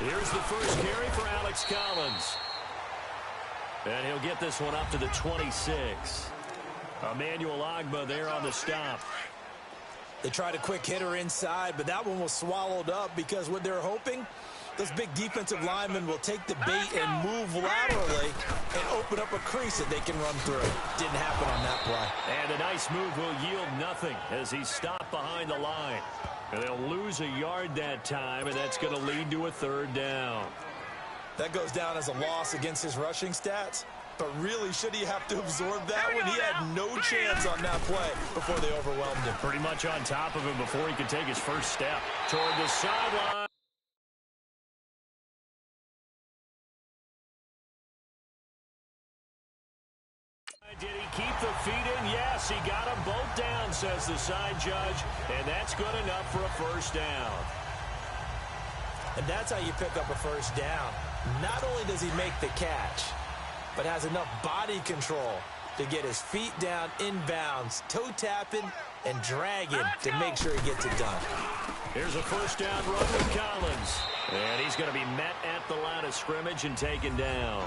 Here's the first carry for Alex Collins. And he'll get this one up to the 26. Emmanuel Ogbah there on the stop. They tried a quick hitter inside, but that one was swallowed up because what they're hoping, those big defensive linemen will take the bait and move laterally and open up a crease that they can run through. Didn't happen on that play. And a nice move will yield nothing as he's stopped behind the line. And they'll lose a yard that time, and that's going to lead to a third down. That goes down as a loss against his rushing stats. But really, should he have to absorb that when he had no chance on that play before they overwhelmed him? Pretty much on top of him before he could take his first step toward the sideline. Did he keep the feet in? Yes, he got them both down, says the side judge, and that's good enough for a first down. And that's how you pick up a first down. Not only does he make the catch, but has enough body control to get his feet down inbounds, toe tapping and dragging to make sure he gets it done. Here's a first down run with Collins. And he's going to be met at the line of scrimmage and taken down.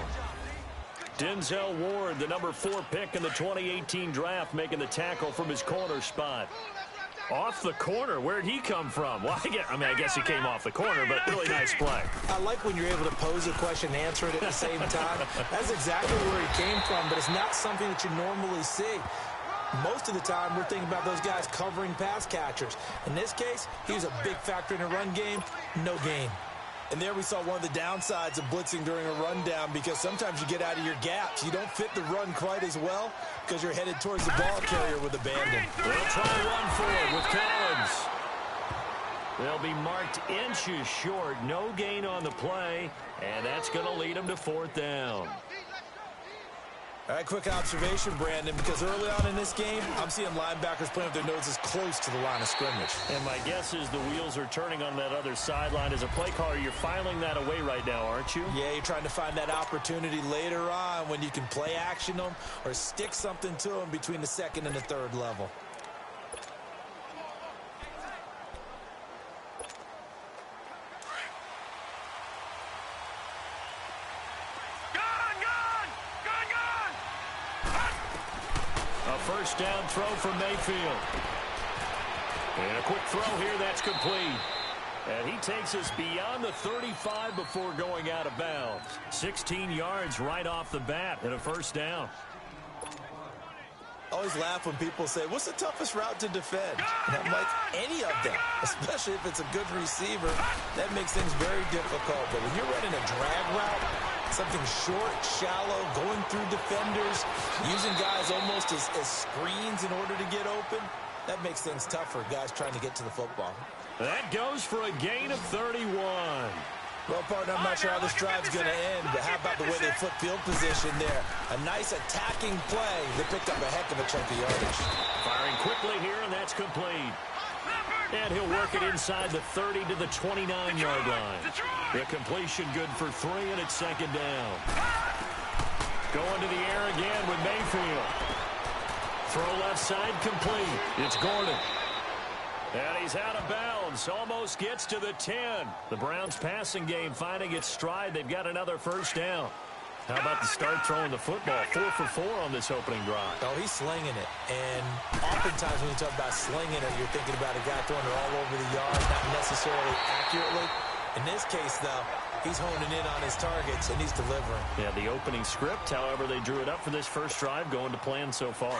Denzel Ward, the number 4 pick in the 2018 draft, making the tackle from his corner spot. Off the corner, where'd he come from? Well, I guess he came off the corner, but really nice play. I like when you're able to pose a question and answer it at the same time. That's exactly where he came from, but it's not something that you normally see. Most of the time, we're thinking about those guys covering pass catchers. In this case, he was a big factor in a run game, no gain. And there we saw one of the downsides of blitzing during a rundown because sometimes you get out of your gaps. You don't fit the run quite as well because you're headed towards the ball carrier with abandon. They'll try run for it with Collins. They'll be marked inches short. No gain on the play, and that's going to lead them to fourth down. All right, quick observation, Brandon, because early on in this game, I'm seeing linebackers playing with their noses close to the line of scrimmage. And my guess is the wheels are turning on that other sideline. As a play caller, you're filing that away right now, aren't you? Yeah, you're trying to find that opportunity later on when you can play action them or stick something to them between the second and the third level. First down throw for Mayfield. And a quick throw here, that's complete. And he takes us beyond the 35 before going out of bounds. 16 yards right off the bat and a first down. I always laugh when people say, what's the toughest route to defend? And I'm like, any of them, especially if it's a good receiver. That makes things very difficult. But when you're running a drag route, something short, shallow, going through defenders, using guys almost as screens in order to get open, that makes things tough for guys trying to get to the football. That goes for a gain of 31. Well, partner, I'm not sure how this drive's going to end, but how about the way they flip field position there? A nice attacking play. They picked up a heck of a chunk of yardage. Firing quickly here, and that's complete. And he'll work it inside the 30 to the 29-yard line. The completion good for 3, and it's second down. Going to the air again with Mayfield. Throw left side complete. It's Gordon. And he's out of bounds. Almost gets to the 10. The Browns passing game finding its stride. They've got another first down. How about the start throwing the football? 4 for 4 on this opening drive. Oh, he's slinging it. And oftentimes when you talk about slinging it, you're thinking about a guy throwing it all over the yard, not necessarily accurately. In this case, though, he's honing in on his targets, and he's delivering. Yeah, the opening script, however, they drew it up for this first drive, going to plan so far.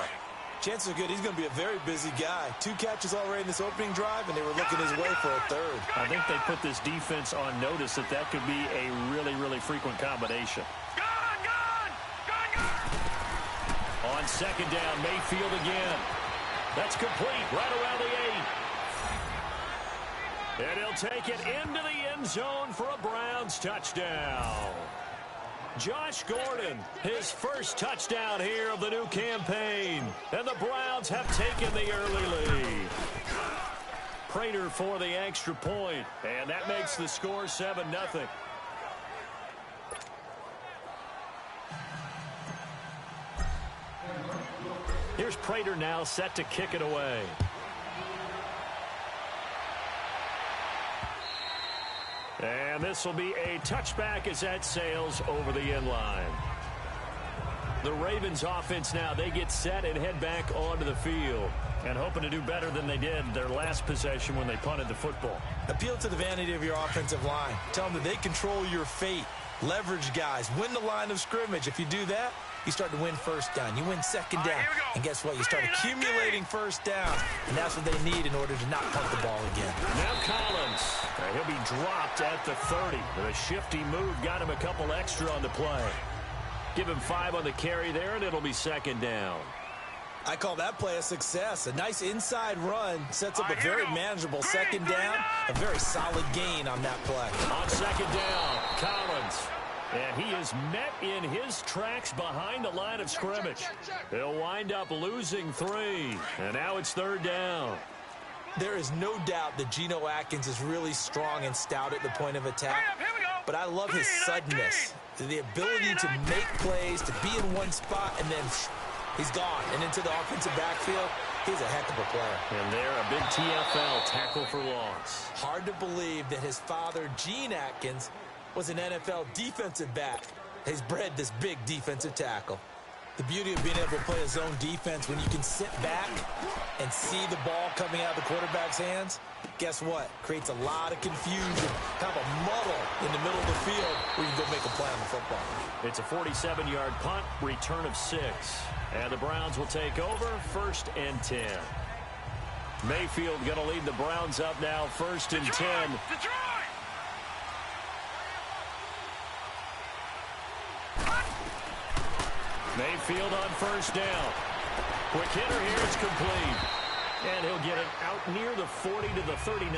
Chances are good he's going to be a very busy guy. 2 catches already in this opening drive, and they were looking his way for a third. I think they put this defense on notice that could be a really, really frequent combination. On second down, Mayfield again. That's complete right around the 8. And he'll take it into the end zone for a Browns touchdown. Josh Gordon, his first touchdown here of the new campaign. And the Browns have taken the early lead. Prater for the extra point. And that makes the score 7-0. Here's Prater now set to kick it away. And this will be a touchback as that sails over the end line. The Ravens offense now, they get set and head back onto the field. And hoping to do better than they did their last possession when they punted the football. Appeal to the vanity of your offensive line. Tell them that they control your fate. Leverage guys. Win the line of scrimmage. If you do that, you start to win first down. You win second down. And guess what? You start accumulating first down. And that's what they need in order to not punt the ball again. Now Collins. He'll be dropped at the 30. The shifty move got him a couple extra on the play. Give him 5 on the carry there, and it'll be second down. I call that play a success. A nice inside run sets up a very manageable second down. A very solid gain on that play. On second down, Collins. And he is met in his tracks behind the line of scrimmage. He'll wind up losing 3. And now it's third down. There is no doubt that Geno Atkins is really strong and stout at the point of attack. But I love his suddenness. The ability to make plays, to be in one spot, and then he's gone. And into the offensive backfield, he's a heck of a player. And there, a big TFL, tackle for loss. Hard to believe that his father, Gene Atkins, was an NFL defensive back. He's bred this big defensive tackle. The beauty of being able to play a zone defense when you can sit back and see the ball coming out of the quarterback's hands, guess what? Creates a lot of confusion, kind of a muddle in the middle of the field where you can go make a play on the football. It's a 47-yard punt, return of 6. And the Browns will take over, 1st and 10. Mayfield going to lead the Browns up now, 1st and 10. Mayfield on 1st down. Quick hitter here, it's complete. And he'll get it out near the 40 to the 39.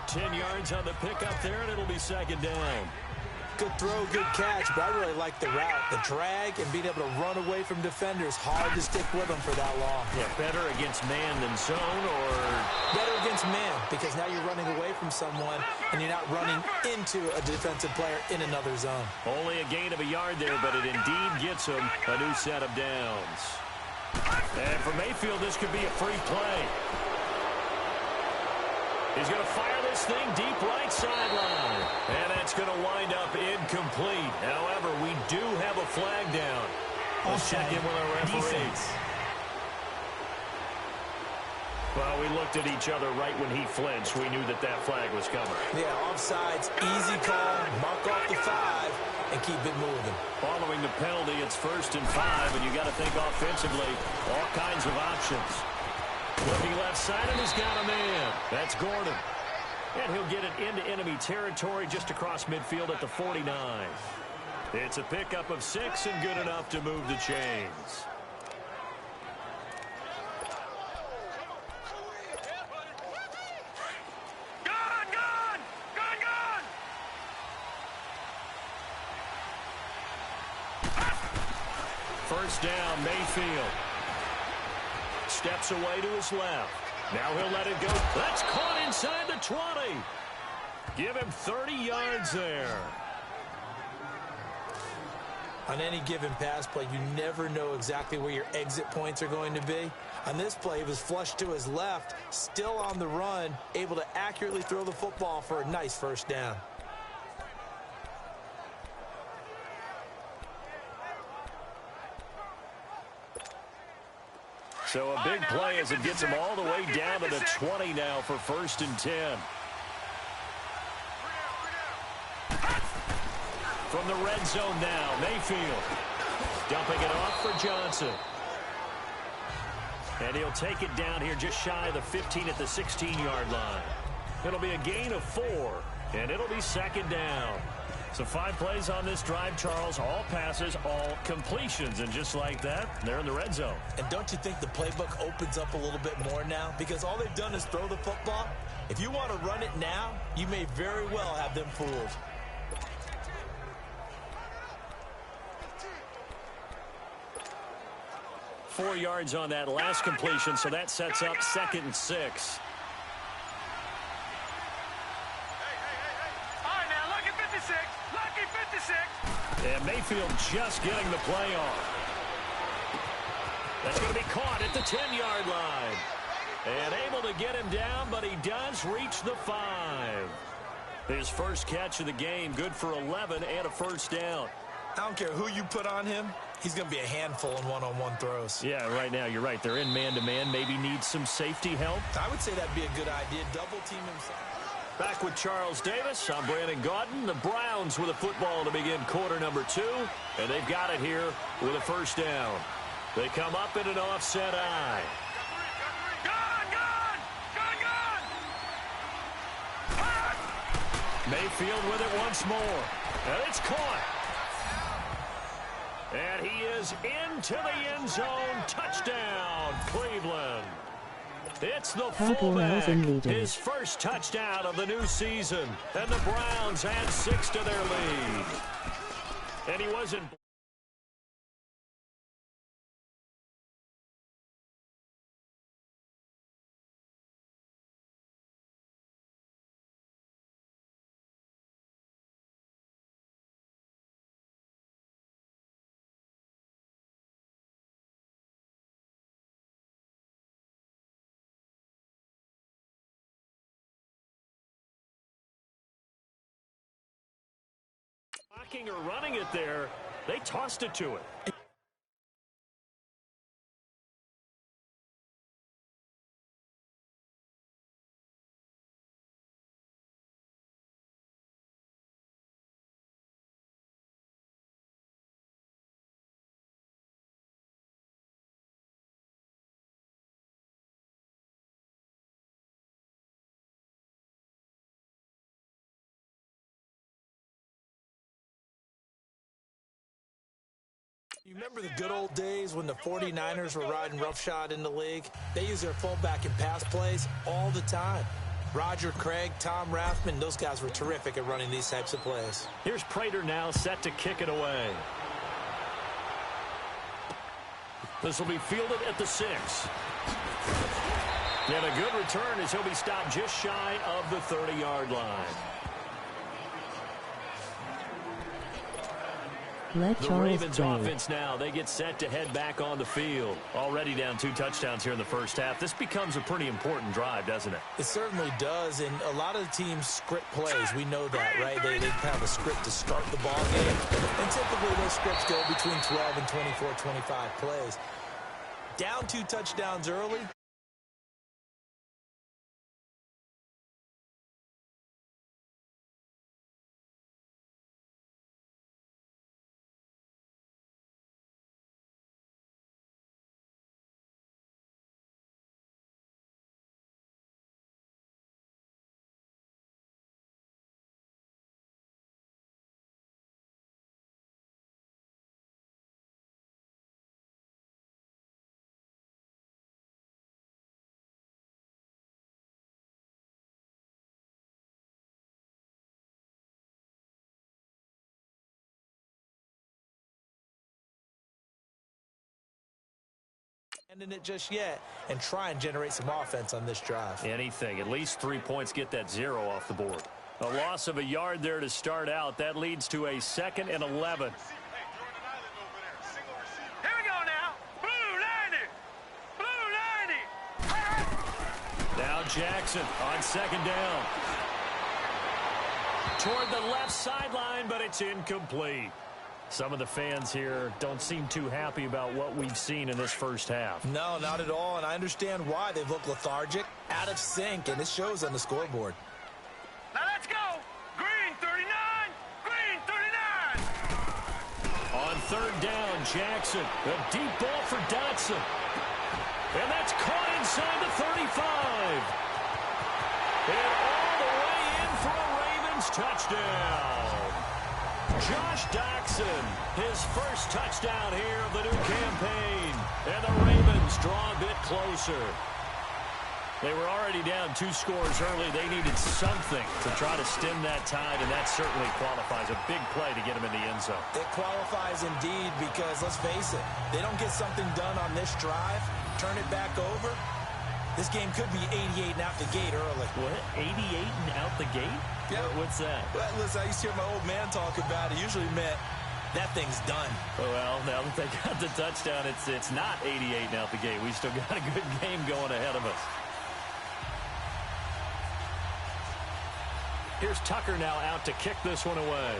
10 yards on the pickup there, and it'll be second down. Good throw, good catch, but I really like the route. The drag and being able to run away from defenders. Hard to stick with them for that long. Yeah, better against man than zone, or better against man, because now you're running away from someone and you're not running into a defensive player in another zone. Only a gain of a yard there, but it indeed gets him a new set of downs. And for Mayfield, this could be a free play. He's going to fire this thing deep right sideline. And that's going to wind up incomplete. However, we do have a flag down. Let's check in with our referee. Well, we looked at each other right when he flinched. We knew that that flag was coming. Yeah, offsides, easy call, mark off the 5, and keep it moving. Following the penalty, it's 1st and 5, and you got to think offensively, all kinds of options. Looking left side, and he's got a man. That's Gordon. And he'll get it into enemy territory just across midfield at the 49. It's a pickup of 6 and good enough to move the chains. First down, Mayfield. Steps away to his left. Now he'll let it go. That's caught inside the 20. Give him 30 yards there. On any given pass play, you never know exactly where your exit points are going to be. On this play, he was flushed to his left, still on the run, able to accurately throw the football for a nice first down. So a big play as it gets him all the way down to the 20 now for 1st and 10. From the red zone now, Mayfield dumping it off for Johnson. And he'll take it down here just shy of the 15 at the 16-yard line. It'll be a gain of 4, and it'll be second down. So 5 plays on this drive, Charles. All passes, all completions. And just like that, they're in the red zone. And don't you think the playbook opens up a little bit more now? Because all they've done is throw the football. If you want to run it now, you may very well have them fooled. Four yards on that last completion, so that sets up 2nd and 6. And Mayfield just getting the play on. That's going to be caught at the 10-yard line. And able to get him down, but he does reach the 5. His first catch of the game, good for 11 and a first down. I don't care who you put on him. He's going to be a handful in one-on-one throws. Yeah, right now, you're right. They're in man-to-man. Maybe needs some safety help. I would say that'd be a good idea. Double team himself. Back with Charles Davis. I'm Brandon Gaudin. The Browns with a football to begin quarter number 2. And they've got it here with a first down. They come up in an offset eye. Mayfield with it once more. And it's caught. And he is into the end zone. Touchdown, Cleveland. It's the fullback, his first touchdown of the new season. And the Browns add 6 to their lead. And he wasn't... or running it there, they tossed it to it. You remember the good old days when the 49ers were riding roughshod in the league? They use their fullback in pass plays all the time. Roger Craig, Tom Rathman, those guys were terrific at running these types of plays. Here's Prater now set to kick it away. This will be fielded at the 6. And a good return as he'll be stopped just shy of the 30-yard line. The Ravens offense now, they get set to head back on the field. Already down 2 touchdowns here in the first half. This becomes a pretty important drive, doesn't it? It certainly does, and a lot of the teams script plays. We know that, right? They have a script to start the ball game, and typically those scripts go between 12 and 24, 25 plays. Down 2 touchdowns early. And it just yet and try and generate some offense on this drive. Anything. At least 3 points, get that 0 off the board. A loss of a yard there to start out. That leads to a 2nd and 11. Here we go now. Blue 90. Blue 90. Now Jackson on 2nd down. Toward the left sideline, but it's incomplete. Some of the fans here don't seem too happy about what we've seen in this first half. No, not at all, and I understand why. They've looked lethargic, out of sync, and it shows on the scoreboard. Now let's go. Green 39. Green 39. On 3rd down, Jackson. A deep ball for Dotson. And that's caught inside the 35. And all the way in for a Ravens touchdown. Josh Doctson, his first touchdown here of the new campaign. And the Ravens draw a bit closer. They were already down 2 scores early. They needed something to try to stem that tide, and that certainly qualifies. A big play to get them in the end zone. It qualifies indeed because, let's face it, they don't get something done on this drive, turn it back over, this game could be 88 and out the gate early. What? 88 and out the gate? Yeah. What's that? Well, listen, I used to hear my old man talk about it. Usually meant that thing's done. Well, now that they got the touchdown, it's not 88 and out the gate. We still got a good game going ahead of us. Here's Tucker now out to kick this one away.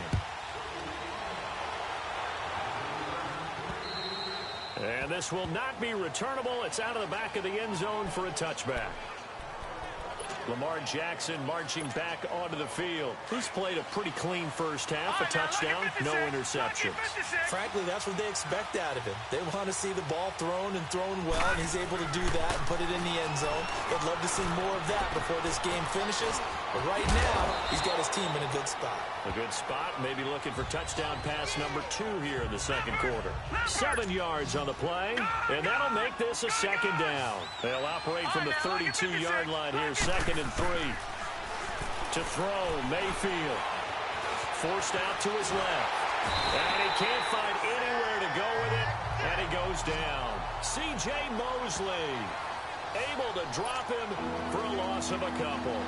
And this will not be returnable. It's out of the back of the end zone for a touchback. Lamar Jackson marching back onto the field. He's played a pretty clean first half, a touchdown, no interceptions. Frankly, that's what they expect out of him. They want to see the ball thrown and thrown well, and he's able to do that and put it in the end zone. They'd love to see more of that before this game finishes. But right now, he's got his team in a good spot. A good spot, maybe looking for touchdown pass number 2 here in the second quarter. 7 yards on the play, and that'll make this a second down. They'll operate from the 32-yard line here, 2nd and 3. To throw, Mayfield. Forced out to his left. And he can't find anywhere to go with it, and he goes down. C.J. Mosley able to drop him for a loss of a couple.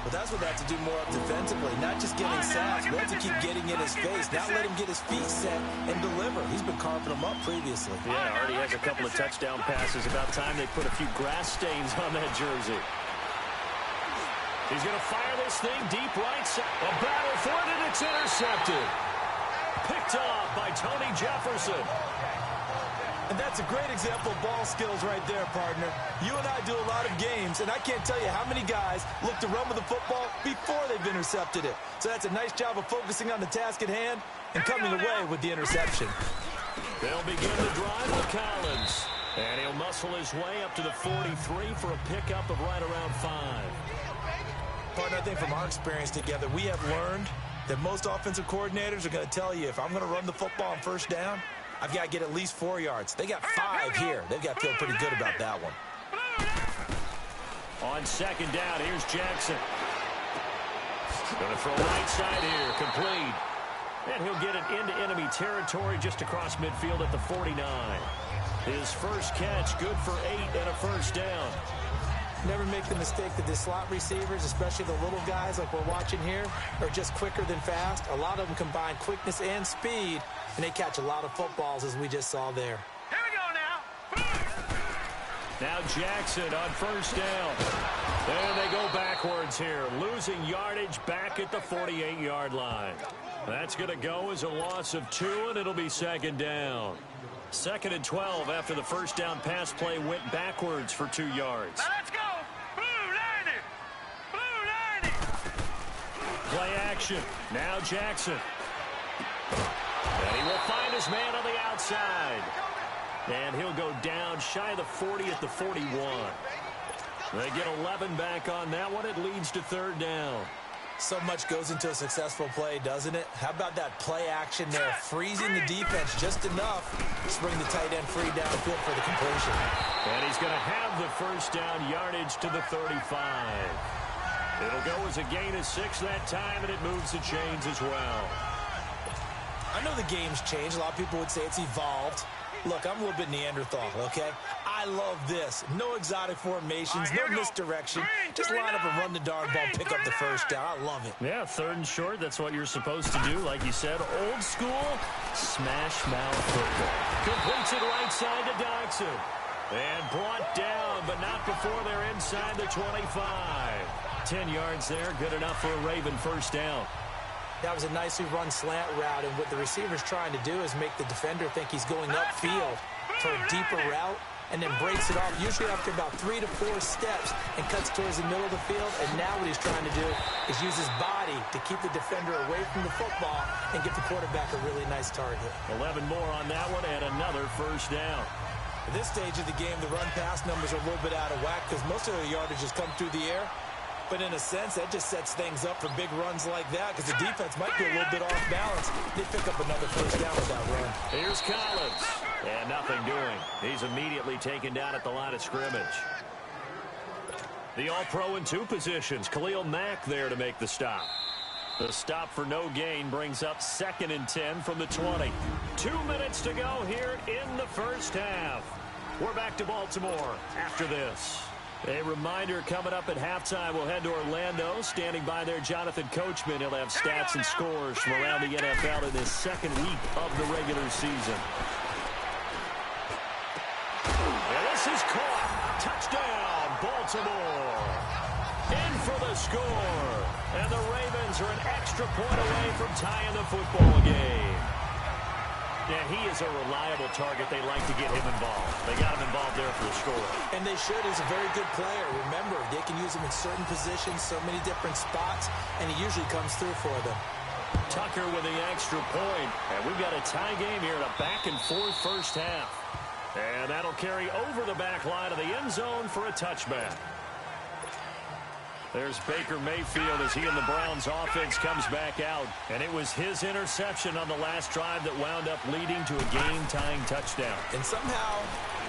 But that's what they have to do more of defensively, not just getting sacks, but to keep getting in his face, not let him get his feet set and deliver. He's been carving them up previously. Yeah, already has a couple of touchdown passes. About time they put a few grass stains on that jersey. He's going to fire this thing deep right side. A battle for it, and it's intercepted. Picked off by Tony Jefferson. And that's a great example of ball skills right there, partner. You and I do a lot of games, and I can't tell you how many guys look to run with the football before they've intercepted it. So that's a nice job of focusing on the task at hand and coming away with the interception. They'll begin the drive with Collins. And he'll muscle his way up to the 43 for a pickup of right around 5. Partner, I think from our experience together, we have learned that most offensive coordinators are going to tell you, if I'm going to run the football on first down, I've got to get at least 4 yards. They got 5 here. They've got to feel pretty good about that one. On second down, here's Jackson. Going to throw right side here, complete. And he'll get it into enemy territory just across midfield at the 49. His first catch, good for 8 and a first down. Never make the mistake that the slot receivers, especially the little guys like we're watching here, are just quicker than fast. A lot of them combine quickness and speed, and they catch a lot of footballs, as we just saw there. Here we go now. Now Jackson on first down. And they go backwards here, losing yardage back at the 48-yard line. That's going to go as a loss of 2, and it'll be second down. 2nd and 12 after the first down pass play went backwards for 2 yards. Now let's go. Blue 90. Blue 90. Play action. Now Jackson. And he will find his man on the outside. And he'll go down shy of the 40 at the 41. They get 11 back on that one. It leads to third down. So much goes into a successful play, doesn't it? How about that play action there? Freezing the defense just enough to bring the tight end free downfield for the completion. And he's going to have the first down, yardage to the 35. It'll go as a gain of 6 that time, and it moves the chains as well. I know the game's changed. A lot of people would say it's evolved. Look, I'm a little bit Neanderthal, okay? I love this. No exotic formations, no misdirection. Just line up and run the darn ball, pick up the first down. I love it. Yeah, 3rd and short, that's what you're supposed to do. Like you said, old school, smash mouth football. Completes it right side to Dodson. And brought down, but not before they're inside the 25. 10 yards there, good enough for a Raven first down. That was a nicely run slant route, and what the receiver's trying to do is make the defender think he's going upfield for a deeper route, and then breaks it off, usually after about 3 to 4 steps, and cuts towards the middle of the field. And now what he's trying to do is use his body to keep the defender away from the football and get the quarterback a really nice target. 11 more on that one, and another first down. At this stage of the game, the run-pass numbers are a little bit out of whack because most of the yardage has come through the air. But in a sense, that just sets things up for big runs like that because the defense might be a little bit off balance. They pick up another first down with that run. Here's Collins. And nothing doing. He's immediately taken down at the line of scrimmage. The All-Pro in 2 positions. Khalil Mack there to make the stop. The stop for no gain brings up 2nd and 10 from the 20. 2 minutes to go here in the first half. We're back to Baltimore after this. A reminder coming up at halftime, we'll head to Orlando. Standing by there, Jonathan Coachman. He'll have stats and scores from around the NFL in this 2nd week of the regular season. And this is caught. Touchdown, Baltimore. In for the score. And the Ravens are an extra point away from tying the football game. Yeah, he is a reliable target. They like to get him involved. They got him involved there for the score. And they should. He's a very good player. Remember, they can use him in certain positions, so many different spots, and he usually comes through for them. Tucker with the extra point. And we've got a tie game here in a back-and-forth first half. And that'll carry over the back line of the end zone for a touchback. There's Baker Mayfield as he and the Browns offense comes back out. And it was his interception on the last drive that wound up leading to a game-tying touchdown. And somehow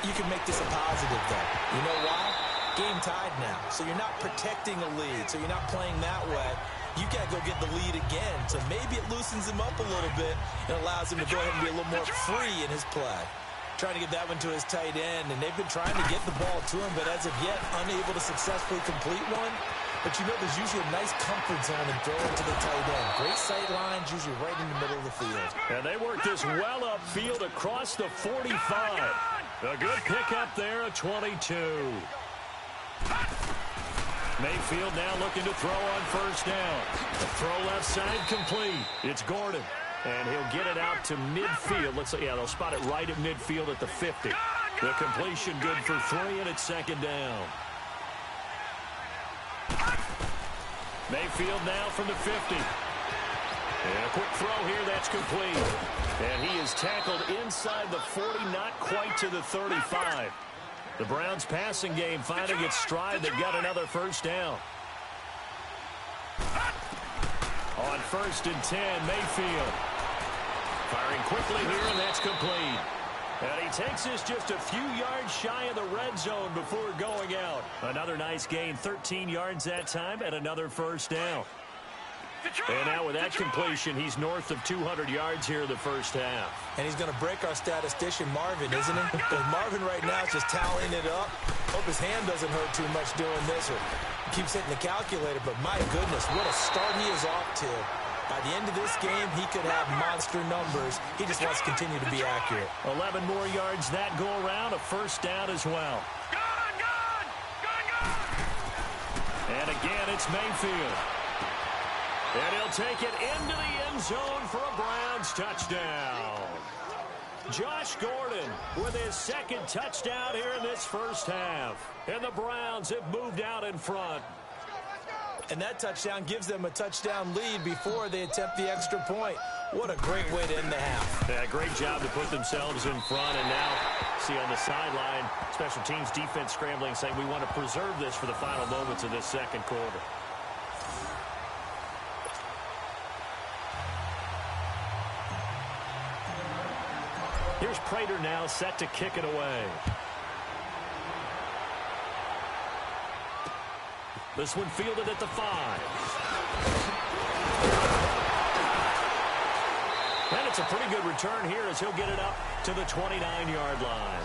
you can make this a positive, though. You know why? Game tied now. So you're not protecting a lead. So you're not playing that way. You got to go get the lead again. So maybe it loosens him up a little bit and allows him to go ahead and be a little more free in his play. Trying to get that one to his tight end. And they've been trying to get the ball to him, but as of yet, unable to successfully complete one. But you know there's usually a nice comfort zone and throw it to the tight end. Great sight lines, usually right in the middle of the field. And they work this well upfield across the 45. A good pickup there, a 22. Mayfield now looking to throw on first down. The throw left side complete. It's Gordon. And he'll get it out to midfield. Let's say, yeah, they'll spot it right at midfield at the 50. The completion good for 3, and it's second down. Mayfield now from the 50. And a quick throw here, that's complete. And he is tackled inside the 40, not quite to the 35. The Browns passing game finding its stride. They've got another first down. On 1st and 10, Mayfield. Firing quickly here, and that's complete. And he takes this just a few yards shy of the red zone before going out. Another nice gain, 13 yards that time, and another first down. And now with that completion, he's north of 200 yards here in the first half. And he's going to break our statistician, Marvin, isn't he? Because Marvin right now is just tallying it up. Hope his hand doesn't hurt too much doing this or keeps hitting the calculator. But my goodness, what a start he is off to. By the end of this game, he could have monster numbers. He just wants to continue to be accurate. 11 more yards that go around, a first down as well. And again, it's Mayfield. And he'll take it into the end zone for a Browns touchdown. Josh Gordon with his second touchdown here in this first half. And the Browns have moved out in front. And that touchdown gives them a touchdown lead before they attempt the extra point. What a great way to end the half. Yeah, great job to put themselves in front. And now, see on the sideline, special teams defense scrambling, saying we want to preserve this for the final moments of this second quarter. Here's Prater now set to kick it away. This one fielded at the 5. And it's a pretty good return here as he'll get it up to the 29-yard line.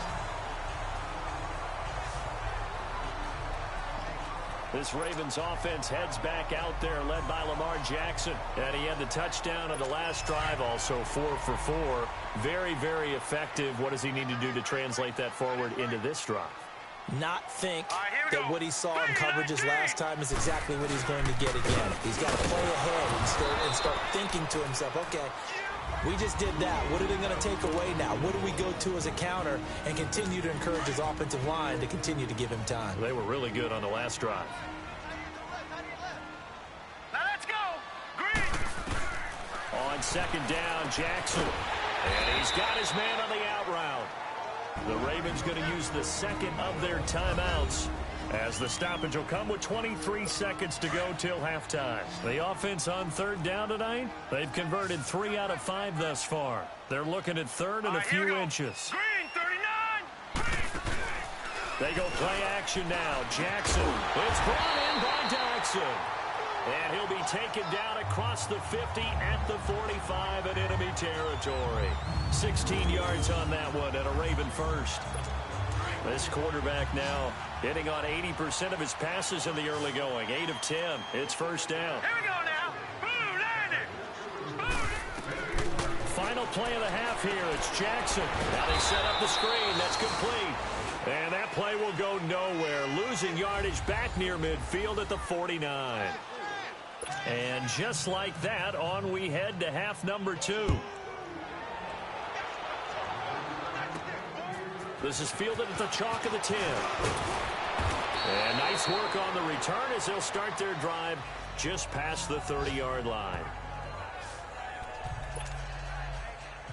This Ravens offense heads back out there, led by Lamar Jackson. And he had the touchdown on the last drive, also 4 for 4. Very, very effective. What does he need to do to translate that forward into this drive? Not think that what he saw in coverages last time is exactly what he's going to get again. He's got to play ahead and start thinking to himself, okay, we just did that. What are they going to take away now? What do we go to as a counter? And continue to encourage his offensive line to continue to give him time. They were really good on the last drive. Now let's go. Green. On second down, Jackson. And he's got his man on the out route. The Ravens going to use the second of their timeouts as the stoppage will come with 23 seconds to go till halftime. The offense on third down tonight, they've converted 3 out of 5 thus far. They're looking at third and a few inches. Green, 39. They go play action now. Jackson. It's brought in by Jackson. And he'll be taken down across the 50 at the 45 in enemy territory. 16 yards on that one and a Raven first. This quarterback now hitting on 80% of his passes in the early going. 8 of 10. It's first down. Here we go now. Boo, landed. Boo. Final play of the half here. It's Jackson. Now they set up the screen. That's complete. And that play will go nowhere. Losing yardage back near midfield at the 49. And just like that, on we head to half number 2. This is fielded at the chalk of the 10. And nice work on the return as they'll start their drive just past the 30-yard line.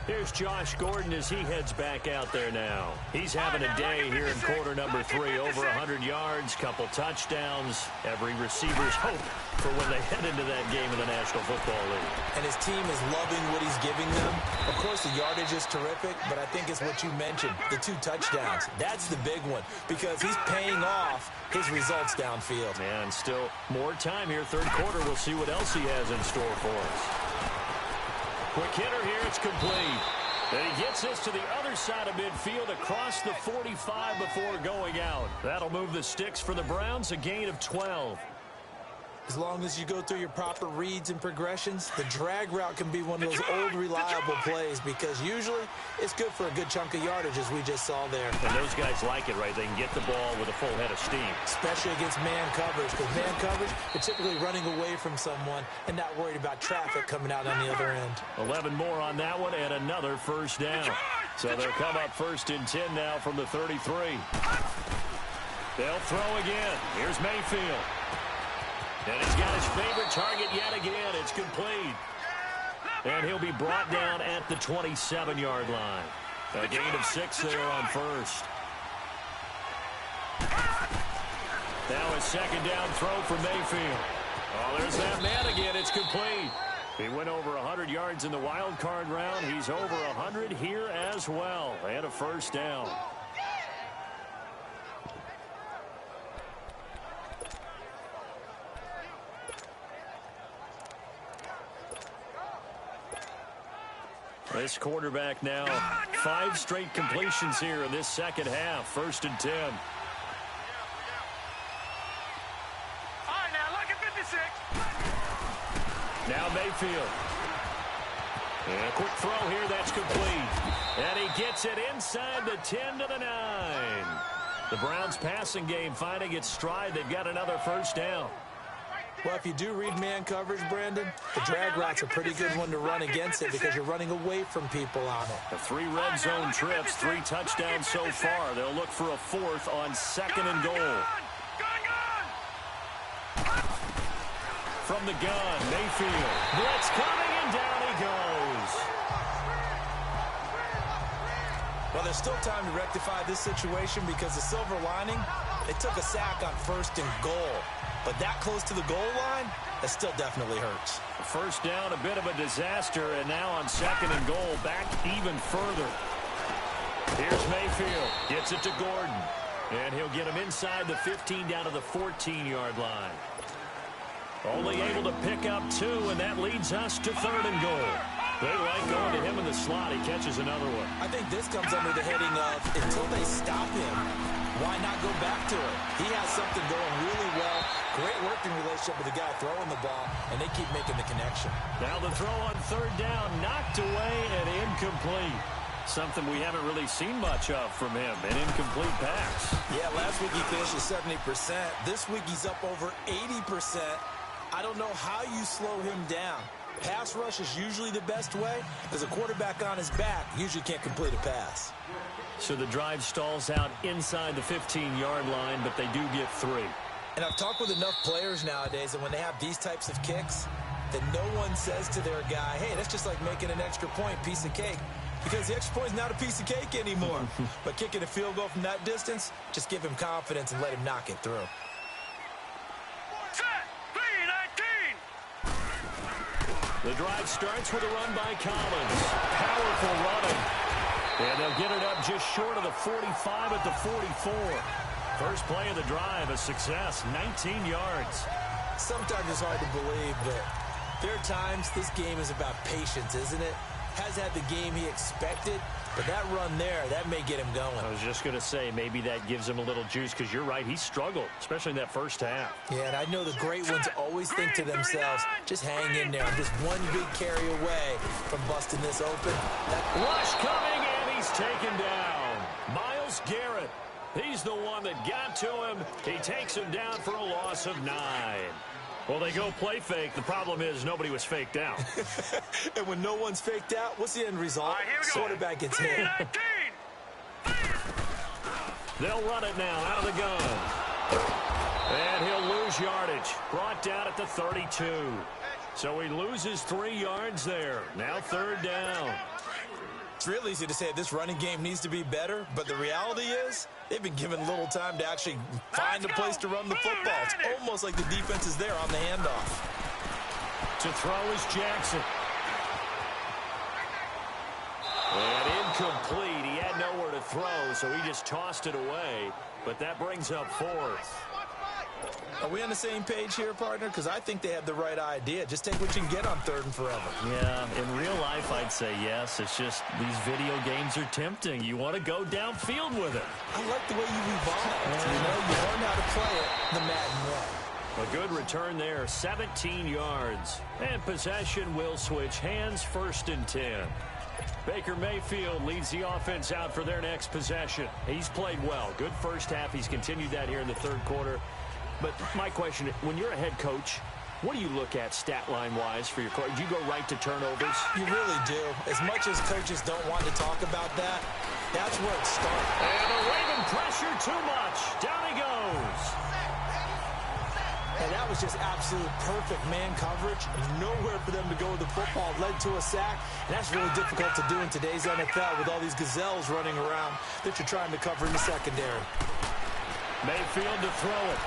Here's Josh Gordon as he heads back out there now. He's having a day here in quarter number 3. Over 100 yards, couple touchdowns. Every receiver's hope for when they head into that game in the National Football League. And his team is loving what he's giving them. Of course, the yardage is terrific, but I think it's what you mentioned, the 2 touchdowns. That's the big one because he's paying off his results downfield. And still more time here. Third quarter, we'll see what else he has in store for us. Quick hitter here, it's complete. And he gets this to the other side of midfield across the 45 before going out. That'll move the sticks for the Browns, a gain of 12. As long as you go through your proper reads and progressions, the drag route can be one of those old reliable plays because usually it's good for a good chunk of yardage as we just saw there. And those guys like it, right? They can get the ball with a full head of steam. Especially against man coverage because man coverage, you're typically running away from someone and not worried about traffic coming out on the other end. 11 more on that one and another first down. So they'll come up 1st and 10 now from the 33. They'll throw again. Here's Mayfield. And he's got his favorite target yet again. It's complete. And he'll be brought down at the 27-yard line. A gain of 6 there on first. Now a second down throw for Mayfield. Oh, there's that man again. It's complete. He went over 100 yards in the wild card round. He's over 100 here as well. And a first down. This quarterback now, 5 straight completions here in this second half. 1st and 10. All right, now look at 56. Now Mayfield. And a quick throw here, that's complete. And he gets it inside the 10 to the 9. The Browns passing game finding its stride. They've got another first down. Well, if you do read man coverage, Brandon, the drag route's a pretty good one to run against it because you're running away from people on it. The 3 red zone trips, 3 touchdowns so far. They'll look for a 4th on 2nd and goal. From the gun, Mayfield. Blitz coming, and down he goes. Well, there's still time to rectify this situation because the silver lining, they took a sack on 1st and goal. But that close to the goal line, that still definitely hurts. First down, a bit of a disaster, and now on 2nd and goal, back even further. Here's Mayfield, gets it to Gordon, and he'll get him inside the 15 down to the 14-yard line. Only able to pick up 2, and that leads us to 3rd and goal. They like going to him in the slot. He catches another one. I think this comes under the heading of until they stop him, why not go back to it? He has something going really well. Great working relationship with the guy throwing the ball, and they keep making the connection. Now the throw on 3rd down, knocked away and incomplete. Something we haven't really seen much of from him, an incomplete pass. Yeah, last week he finished at 70%. This week he's up over 80%. I don't know how you slow him down. Pass rush is usually the best way because a quarterback on his back usually can't complete a pass. So the drive stalls out inside the 15-yard line, but they do get 3. And I've talked with enough players nowadays, and when they have these types of kicks, that no one says to their guy, hey, that's just like making an extra point, piece of cake. Because the extra point is not a piece of cake anymore. But kicking a field goal from that distance, just give him confidence and let him knock it through. The drive starts with a run by Collins. Powerful running. And they'll get it up just short of the 45 at the 44. First play of the drive, a success, 19 yards. Sometimes it's hard to believe, but there are times this game is about patience, isn't it? Has had the game he expected, but that run there, that may get him going. I was just going to say, maybe that gives him a little juice, because you're right, he struggled, especially in that first half. Yeah, and I know the great ones always think to themselves, just hang in there. I'm just one big carry away from busting this open. Rush coming, and he's taken down. Myles Garrett. He's the one that got to him. He takes him down for a loss of 9. Well, they go play fake. The problem is nobody was faked out. And when no one's faked out, what's the end result? All right, here we go. Quarterback gets hit. 19. They'll run it now out of the gun. And he'll lose yardage. Brought down at the 32. So he loses 3 yards there. Now 3rd down. It's real easy to say this running game needs to be better, but the reality is they've been given little time to actually find a place to run the football. It's almost like the defense is there on the handoff. To throw is Jackson. And incomplete. He had nowhere to throw, so he just tossed it away. But that brings up 4th. Are we on the same page here, partner? Because I think they have the right idea. Just take what you can get on 3rd and forever. Yeah, in real life, I'd say yes. It's just these video games are tempting. You want to go downfield with it. I like the way you evolved. You know, you learn how to play it the Madden way. A good return there, 17 yards. And possession will switch hands, 1st and 10. Baker Mayfield leads the offense out for their next possession. He's played well. Good first half. He's continued that here in the 3rd quarter. But my question, when you're a head coach, what do you look at stat line-wise for your coach? Do you go right to turnovers? You really do. As much as coaches don't want to talk about that, that's where it starts. And a Raven pressure too much. Down he goes. And that was just absolute perfect man coverage. Nowhere for them to go with the football. Led to a sack. And that's really difficult to do in today's NFL with all these gazelles running around that you're trying to cover in the secondary. Mayfield to throw it.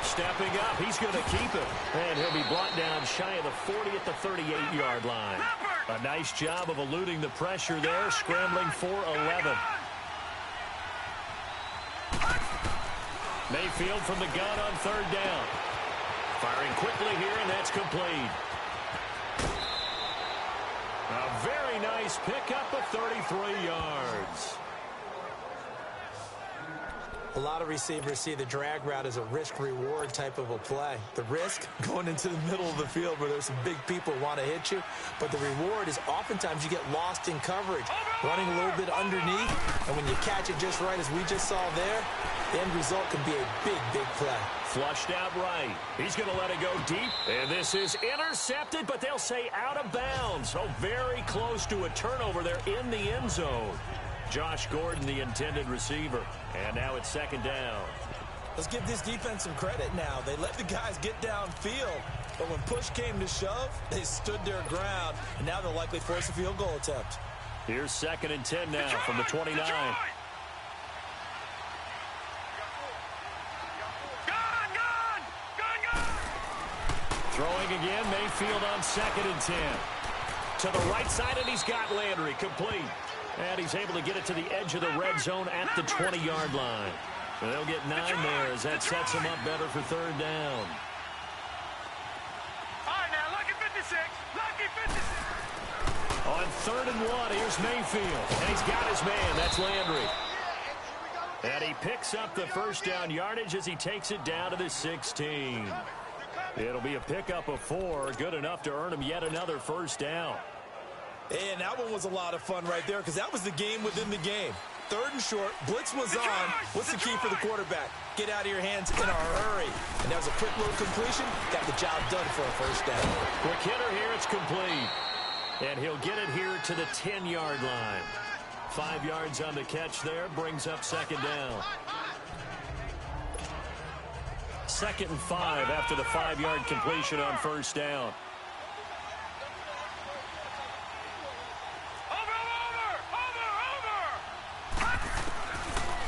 Stepping up, he's going to keep it. And he'll be brought down shy of the 40 at the 38-yard line. A nice job of eluding the pressure there, scrambling for 11. Mayfield from the gun on 3rd down. Firing quickly here, and that's complete. A very nice pickup of 33 yards. A lot of receivers see the drag route as a risk-reward type of a play. The risk, going into the middle of the field where there's some big people who want to hit you. But the reward is oftentimes you get lost in coverage, running a little bit underneath. And when you catch it just right, as we just saw there, the end result can be a big, big play. Flushed out right. He's going to let it go deep. And this is intercepted, but they'll say out of bounds. So very close to a turnover there in the end zone. Josh Gordon, the intended receiver. And now it's 2nd down. Let's give this defense some credit now. They let the guys get downfield. But when push came to shove, they stood their ground. And now they'll likely force a field goal attempt. Here's 2nd and 10 now from the 29. Throwing again, Mayfield on 2nd and 10. To the right side, and he's got Landry complete. And he's able to get it to the edge of the red zone at the 20-yard line. And they'll get 9 there as that sets them up better for 3rd down. All right, now, lucky 56. Lucky 56. On 3rd and 1, here's Mayfield. And he's got his man. That's Landry. And he picks up the 1st down yardage as he takes it down to the 16. It'll be a pickup of 4. Good enough to earn him yet another 1st down. And that one was a lot of fun right there because that was the game within the game. 3rd and short, blitz was on. What's the key for the quarterback? Get out of your hands in a hurry. And that was a quick little completion. Got the job done for a 1st down. Quick hitter here, it's complete. And he'll get it here to the 10-yard line. 5 yards on the catch there, brings up 2nd down. 2nd and 5 after the 5-yard completion on 1st down.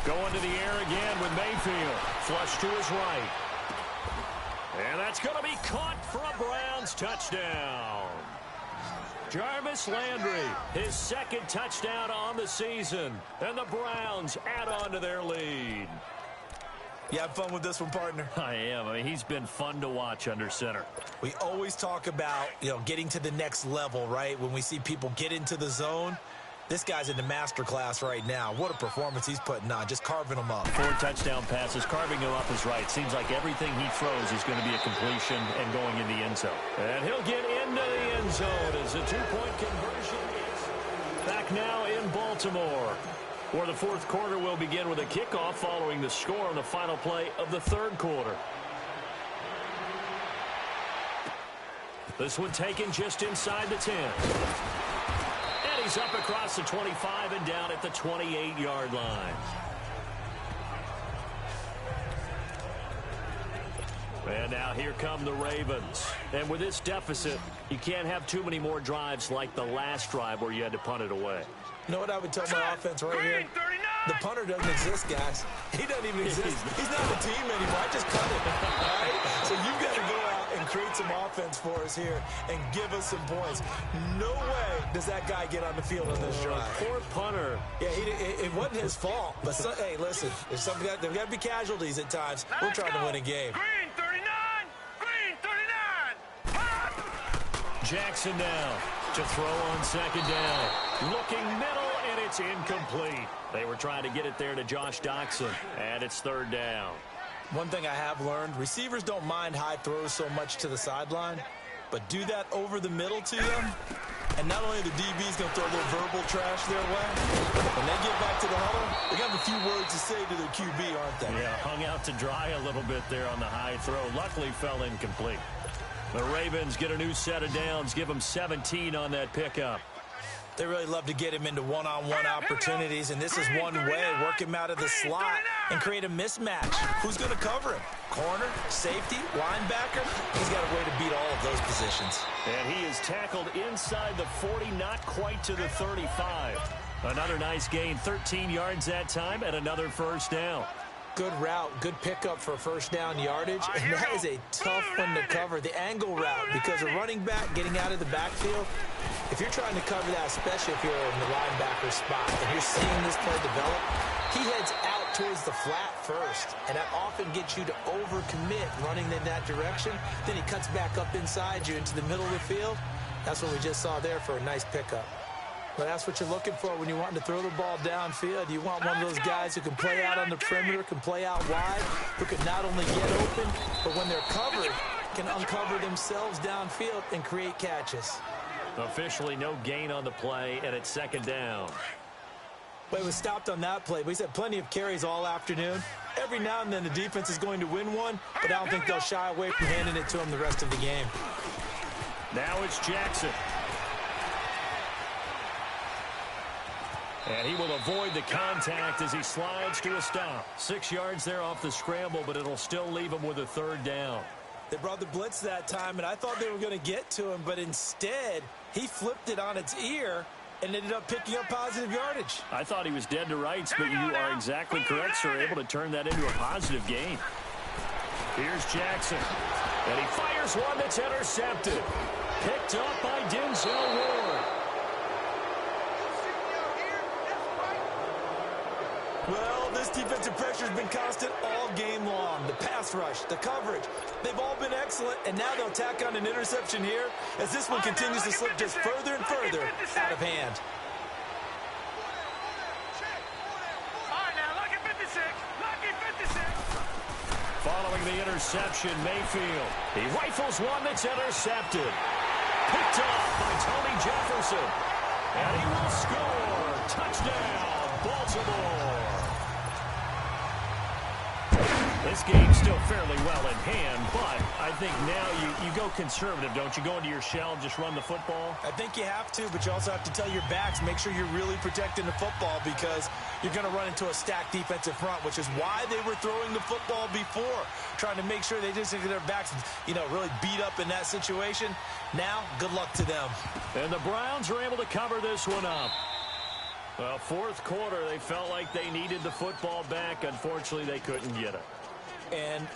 Going to the air again with Mayfield. Flush to his right. And that's going to be caught for a Browns touchdown. Jarvis Landry, his 2nd touchdown on the season. And the Browns add on to their lead. You have fun with this one, partner? I am. I mean, he's been fun to watch under center. We always talk about, getting to the next level, right? When we see people get into the zone. This guy's in the master class right now. What a performance he's putting on, just carving them up. 4 touchdown passes, carving them up is right. Seems like everything he throws is going to be a completion and going in the end zone. And he'll get into the end zone as a 2-point conversion. Back now in Baltimore. Or the fourth quarter will begin with a kickoff following the score on the final play of the third quarter. This one taken just inside the 10. And he's up across the 25 and down at the 28-yard line. And now here come the Ravens. And with this deficit, you can't have too many more drives like the last drive where you had to punt it away. You know what I would tell my offense right here? The punter doesn't exist, guys. He doesn't even exist. He's not a team anymore. I just cut him. All right? So you've got to go out and create some offense for us here and give us some points. No way does that guy get on the field on this drive. Poor punter. Yeah, it wasn't his fault. But, hey, listen, there's got to be casualties at times. We're trying to win a game. Green 39. Green 39. Jackson now to throw on second down. Looking middle, and it's incomplete. They were trying to get it there to Josh Doxson, and it's third down. One thing I have learned, receivers don't mind high throws so much to the sideline, but do that over the middle to them, and not only the DB's going to throw a little verbal trash their way, when they get back to the huddle, they got a few words to say to their QB, aren't they? Yeah, hung out to dry a little bit there on the high throw. Luckily fell incomplete. The Ravens get a new set of downs, give them 17 on that pickup. They really love to get him into one-on-one opportunities, and this is one way. Work him out of the slot and create a mismatch. Who's going to cover him? Corner, safety, linebacker? He's got a way to beat all of those positions. And he is tackled inside the 40, not quite to the 35. Another nice gain, 13 yards that time, and another first down. Good route, good pickup for first down yardage, and that is a tough one to cover, the angle route, because a running back getting out of the backfield, if you're trying to cover that, especially if you're in the linebacker spot and you're seeing this play develop, he heads out towards the flat first, and that often gets you to overcommit running in that direction. Then he cuts back up inside you into the middle of the field. That's what we just saw there for a nice pickup. But that's what you're looking for when you want to throw the ball downfield. You want one of those guys who can play out on the perimeter, can play out wide, who can not only get open, but when they're covered, can uncover themselves downfield and create catches. Officially no gain on the play, and it's second down. But it was stopped on that play. But he's had plenty of carries all afternoon. Every now and then the defense is going to win one, but I don't think they'll shy away from handing it to him the rest of the game. Now it's Jackson. And he will avoid the contact as he slides to a stop. 6 yards there off the scramble, but it'll still leave him with a third down. They brought the blitz that time, and I thought they were going to get to him, but instead he flipped it on its ear and ended up picking up positive yardage. I thought he was dead to rights, but you are exactly correct, sir. Able to turn that into a positive gain. Here's Jackson. And he fires one that's intercepted. Picked up by Denzel Ward. Well, this defensive pressure has been constant all game long. The pass rush, the coverage, they've all been excellent, and now they'll tack on an interception here as this one continues to slip just further and further out of hand. All right, now, lucky 56. Lucky 56. Following the interception, Mayfield. He rifles one that's intercepted. Picked off by Tony Jefferson. And he will score. Touchdown, Baltimore. This game's still fairly well in hand, but I think now you go conservative, don't you? Go into your shell and just run the football? I think you have to, but you also have to tell your backs, make sure you're really protecting the football because you're going to run into a stacked defensive front, which is why they were throwing the football before, trying to make sure they just get their backs, really beat up in that situation. Now, good luck to them. And the Browns are able to cover this one up. Well, fourth quarter, they felt like they needed the football back. Unfortunately, they couldn't get it. And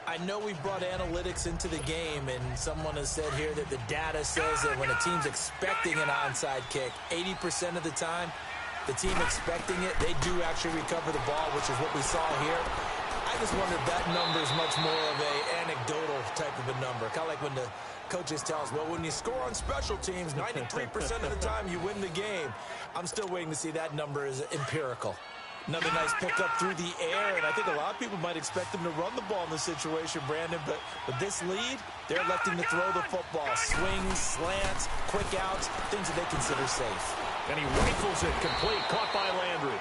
I know we brought analytics into the game, and someone has said here that the data says that when a team's expecting an onside kick, 80% of the time, the team expecting it, they do actually recover the ball, which is what we saw here. I just wonder if that number is much more of a anecdotal type of a number. Kind of like when the coaches tell us, well, when you score on special teams, 93% of the time you win the game. I'm still waiting to see that number is empirical. Another nice pickup through the air, and I think a lot of people might expect them to run the ball in this situation, Brandon, but with this lead, they're electing to throw the football. Swings, slants, quick outs, things that they consider safe. And he rifles it complete, caught by Landry.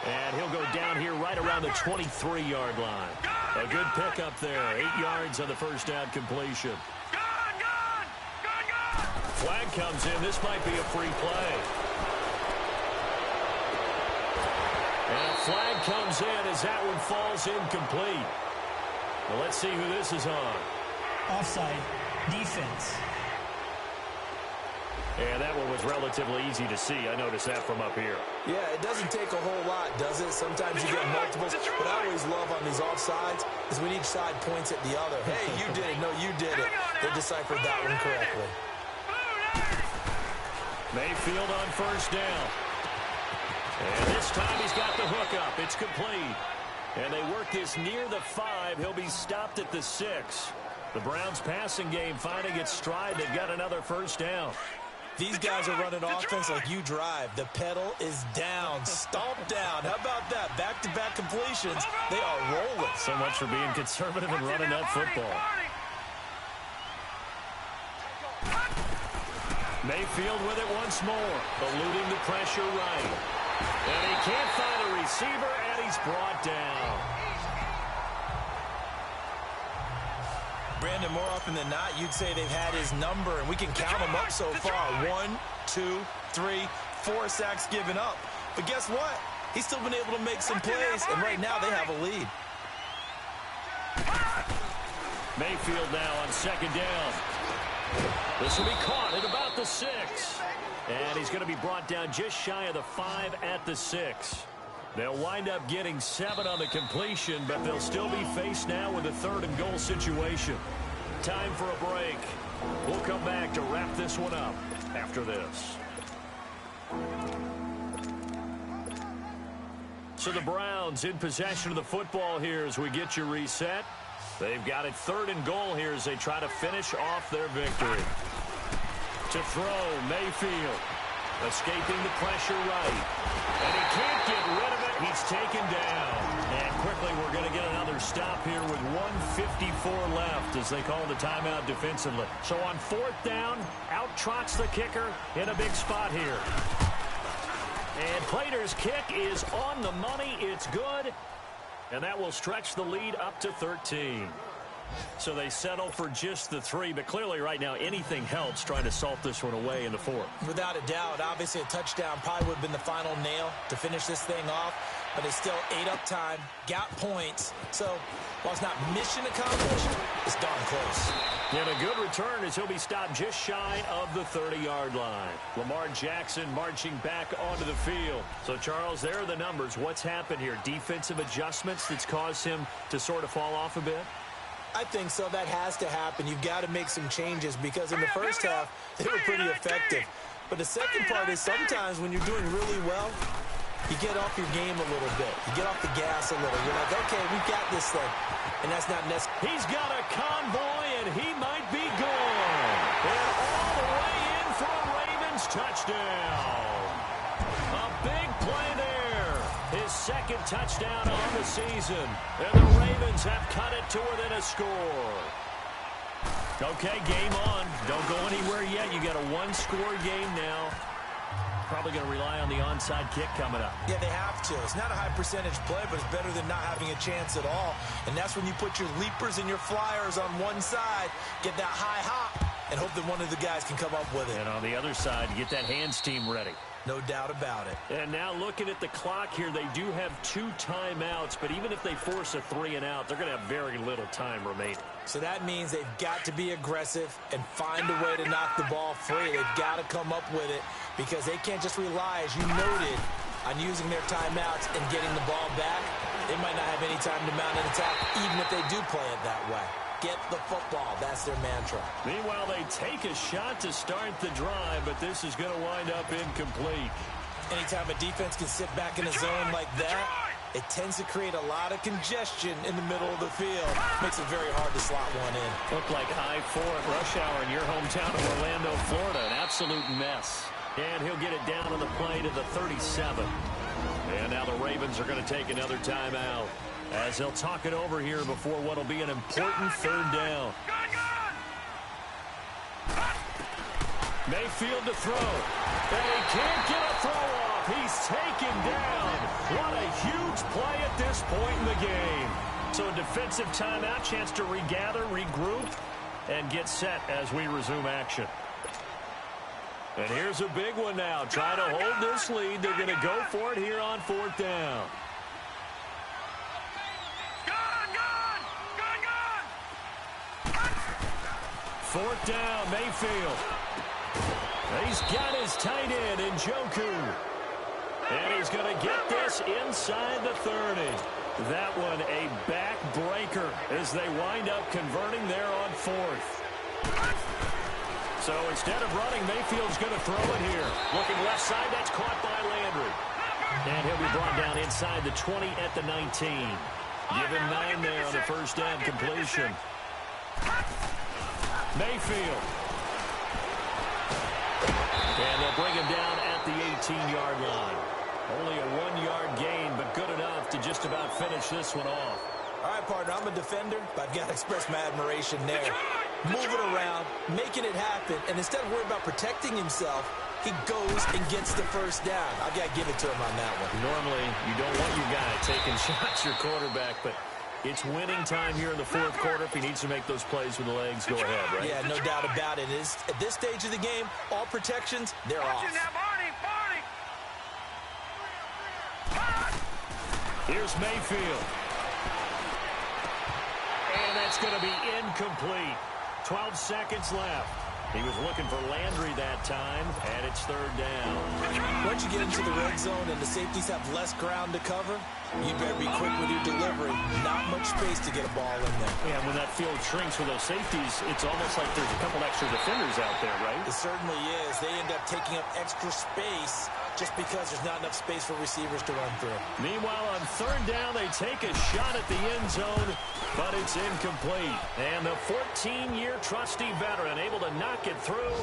And he'll go down here right around the 23-yard line. A good pickup there. 8 yards on the first down completion. Flag comes in. This might be a free play. And a flag comes in as that one falls incomplete. Well, let's see who this is on. Offside. Defense. And that one was relatively easy to see. I noticed that from up here. Yeah, it doesn't take a whole lot, does it? Sometimes you get multiples. What I always love on these offsides is when each side points at the other. Hey, you did it. No, you did it. They deciphered that one correctly. Mayfield on first down. And this time he's got the hook up. It's complete. And they work this near the 5. He'll be stopped at the 6. The Browns passing game finding its stride. They've got another first down. These guys are running offense like you drive. The pedal is down, stomped down. How about that? Back-to-back completions. They are rolling. So much for being conservative and running that football. Mayfield with it once more, eluding the pressure right. And he can't find a receiver, and he's brought down. Brandon, more often than not, you'd say they've had his number, and we can count them up so far. 1, 2, 3, 4 sacks given up. But guess what? He's still been able to make some plays, and right now they have a lead. Mayfield now on second down. This will be caught at about the 6. And he's going to be brought down just shy of the 5 at the 6. They'll wind up getting 7 on the completion, but they'll still be faced now with a 3rd and goal situation. Time for a break. We'll come back to wrap this one up after this. So the Browns in possession of the football here as we get you reset. They've got it 3rd and goal here as they try to finish off their victory. To throw, Mayfield. Escaping the pressure right. And he can't get rid of it. He's taken down. And quickly we're going to get another stop here with 1:54 left as they call the timeout defensively. So on 4th down, out trots the kicker in a big spot here. And Prater's kick is on the money. It's good. And that will stretch the lead up to 13. So they settle for just the 3, but clearly right now anything helps trying to salt this one away in the 4th. Without a doubt, obviously a touchdown probably would have been the final nail to finish this thing off, but it's still ate up time, got points. So while it's not mission accomplished, it's darn close. And a good return as he'll be stopped just shy of the 30-yard line. Lamar Jackson marching back onto the field. So, Charles, there are the numbers. What's happened here? Defensive adjustments that's caused him to sort of fall off a bit? I think so. That has to happen. You've got to make some changes because in the first half, they were pretty effective. But the second part is sometimes when you're doing really well, you get off your game a little bit. You get off the gas a little. You're like, okay, we've got this thing. And that's not necessary. He's got a convoy, and he might be gone. And all the way in for a Ravens touchdown. A big play there. His 2nd touchdown on the season. And the Ravens have cut it to within a score. Okay, game on. Don't go anywhere yet. You got a 1-score game now. Probably going to rely on the onside kick coming up. Yeah, they have to. It's not a high percentage play, but it's better than not having a chance at all. And that's when you put your leapers and your flyers on one side, get that high hop, and hope that one of the guys can come up with it. And on the other side, get that hands team ready. No doubt about it. And now looking at the clock here, they do have 2 timeouts, but even if they force a 3 and out, they're going to have very little time remaining. So that means they've got to be aggressive and find a way to knock the ball free. They've got to come up with it because they can't just rely, as you noted, on using their timeouts and getting the ball back. They might not have any time to mount an attack, even if they do play it that way. Get the football. That's their mantra. Meanwhile, they take a shot to start the drive, but this is going to wind up incomplete. Anytime a defense can sit back in a zone like that, it tends to create a lot of congestion in the middle of the field. Makes it very hard to slot one in. Looked like I-4 at rush hour in your hometown of Orlando, Florida. An absolute mess. And he'll get it down on the play to the 37. And now the Ravens are going to take another timeout as they'll talk it over here before what will be an important 3rd down. Mayfield to throw. And he can't get a throw off. He's taken down. What a huge play at this point in the game. So a defensive timeout, chance to regather, regroup, and get set as we resume action. And here's a big one now. Trying to hold this lead. They're going to go for it here on 4th down. Fourth down, Mayfield. He's got his tight end in Njoku. And he's going to get this inside the 30. That one a backbreaker as they wind up converting there on 4th. So instead of running, Mayfield's going to throw it here. Looking left side, that's caught by Landry. And he'll be brought down inside the 20 at the 19. Give him 9 there on the first down completion. Mayfield. And they'll bring him down at the 18-yard line. Only a 1-yard gain, but good enough to just about finish this one off. All right, partner, I'm a defender, but I've got to express my admiration there. Moving around, making it happen, and instead of worrying about protecting himself, he goes and gets the first down. I've got to give it to him on that one. Normally, you don't want your guy taking shots, your quarterback, but it's winning time here in the 4th quarter. If he needs to make those plays with the legs, go ahead, right? Yeah, no doubt about it. At this stage of the game, all protections, they're off. Here's Mayfield. And that's going to be incomplete. 12 seconds left. He was looking for Landry that time, and it's 3rd down. Once you get into the red zone and the safeties have less ground to cover, you better be quick with your delivery. Not much space to get a ball in there. Yeah, when that field shrinks with those safeties, it's almost like there's a couple extra defenders out there, right? It certainly is. They end up taking up extra space just because there's not enough space for receivers to run through. Meanwhile, on 3rd down, they take a shot at the end zone, but it's incomplete. And the 14-year trusty veteran able to knock it through.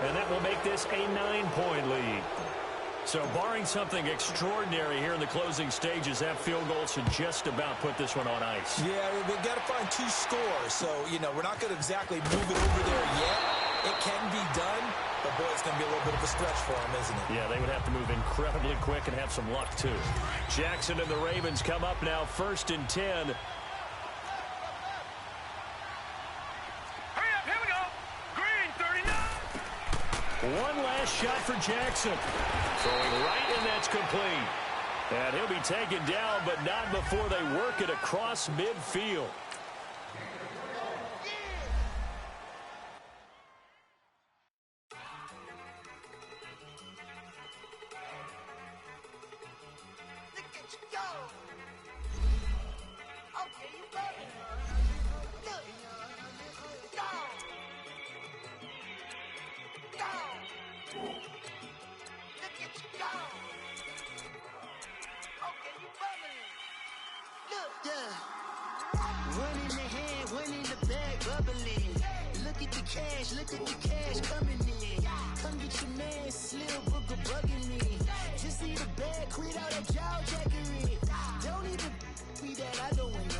And that will make this a 9-point lead. So barring something extraordinary here in the closing stages, that field goal should just about put this one on ice. Yeah, we've got to find 2 scores. So, we're not going to exactly move it over there yet. It can be done, but, boy, it's going to be a little bit of a stretch for them, isn't it? Yeah, they would have to move incredibly quick and have some luck, too. Jackson and the Ravens come up now 1st and 10. Hurry up, here we go. Green, 39. One last shot for Jackson. Throwing right, and that's complete. And he'll be taken down, but not before they work it across midfield. Look at the cash coming in. Come get your man, Slim Booker bugging me. Just need a bag, quit all that jaw jackery. Don't even be that, I don't want